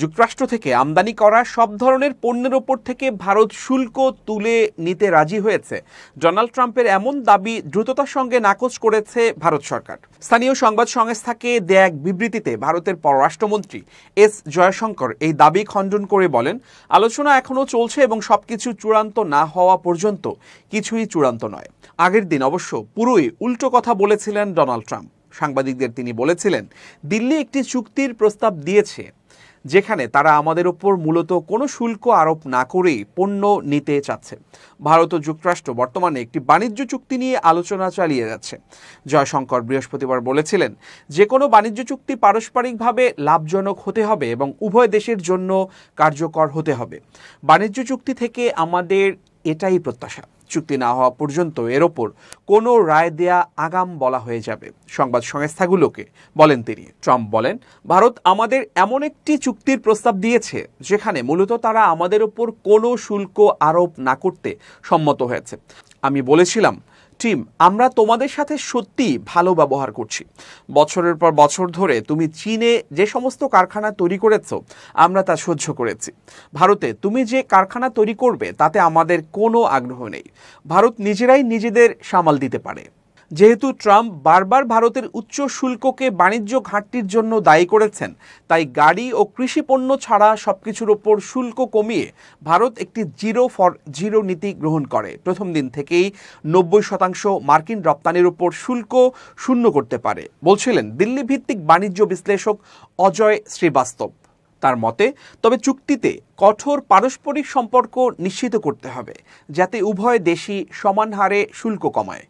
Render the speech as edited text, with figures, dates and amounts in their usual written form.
যুক্তরাষ্ট্র থেকে আমদানি করা সব ধরনের পণ্যের ওপর থেকে ভারত শুল্ক তুলে নিতে রাজি হয়েছে। ডোনাল্ড ট্রাম্পের এমন দাবি দ্রুততার সঙ্গে নাকচ করেছে ভারত সরকার। স্থানীয় সংবাদ সংস্থাকে দেয়া এক বিবৃতিতে ভারতের পররাষ্ট্রমন্ত্রী এস জয়শঙ্কর এই দাবি খণ্ডন করে বলেন, আলোচনা এখনও চলছে এবং সবকিছু চূড়ান্ত না হওয়া পর্যন্ত কিছুই চূড়ান্ত নয়। আগের দিন অবশ্য পুরোই উল্টো কথা বলেছিলেন ডোনাল্ড ট্রাম্প। সাংবাদিকদের তিনি বলেছিলেন, দিল্লি একটি চুক্তির প্রস্তাব দিয়েছে যেখানে তারা আমাদের ওপর মূলত কোনো শুল্ক আরোপ না করেই পণ্য নিতে চাচ্ছে। ভারত ও যুক্তরাষ্ট্র বর্তমানে একটি বাণিজ্য চুক্তি নিয়ে আলোচনা চালিয়ে যাচ্ছে। জয়শঙ্কর বৃহস্পতিবার বলেছিলেন, যে কোনো বাণিজ্য চুক্তি পারস্পরিকভাবে লাভজনক হতে হবে এবং উভয় দেশের জন্য কার্যকর হতে হবে। বাণিজ্য চুক্তি থেকে আমাদের এটাই প্রত্যাশা। চুক্তি না হওয়া পর্যন্ত এর ওপর কোনো রায় দেয়া আগাম বলা হয়ে যাবে সংবাদ সংস্থাগুলোকে, বলেন তিনি। ট্রাম্প বলেন, ভারত আমাদের এমন একটি চুক্তির প্রস্তাব দিয়েছে যেখানে মূলত তারা আমাদের ওপর কোনো শুল্ক আরোপ না করতে সম্মত হয়েছে। আমি বলেছিলাম, টিম, আমরা তোমাদের সাথে সত্যি ভালো ব্যবহার করছি। বছরের পর বছর ধরে তুমি চীনে যে সমস্ত কারখানা তৈরি করেছ, আমরা তা সহ্য করেছি। ভারতে তুমি যে কারখানা তৈরি করবে তাতে আমাদের কোনো আগ্রহ নেই। ভারত নিজেরাই নিজেদের সামাল দিতে পারে। যেহেতু ট্রাম্প বারবার ভারতের উচ্চ শুল্ককে বাণিজ্য ঘাটতির জন্য দায়ী করেছেন, তাই গাড়ি ও কৃষি পণ্য ছাড়া সবকিছুর ওপর শুল্ক কমিয়ে ভারত একটি জিরো ফর জিরো নীতি গ্রহণ করে। প্রথম দিন থেকেই 90% মার্কিন রপ্তানির উপর শুল্ক শূন্য করতে পারে, বলছিলেন দিল্লি ভিত্তিক বাণিজ্য বিশ্লেষক অজয় শ্রীবাস্তব। তার মতে, তবে চুক্তিতে কঠোর পারস্পরিক সম্পর্ক নিশ্চিত করতে হবে যাতে উভয় দেশই সমান হারে শুল্ক কমায়।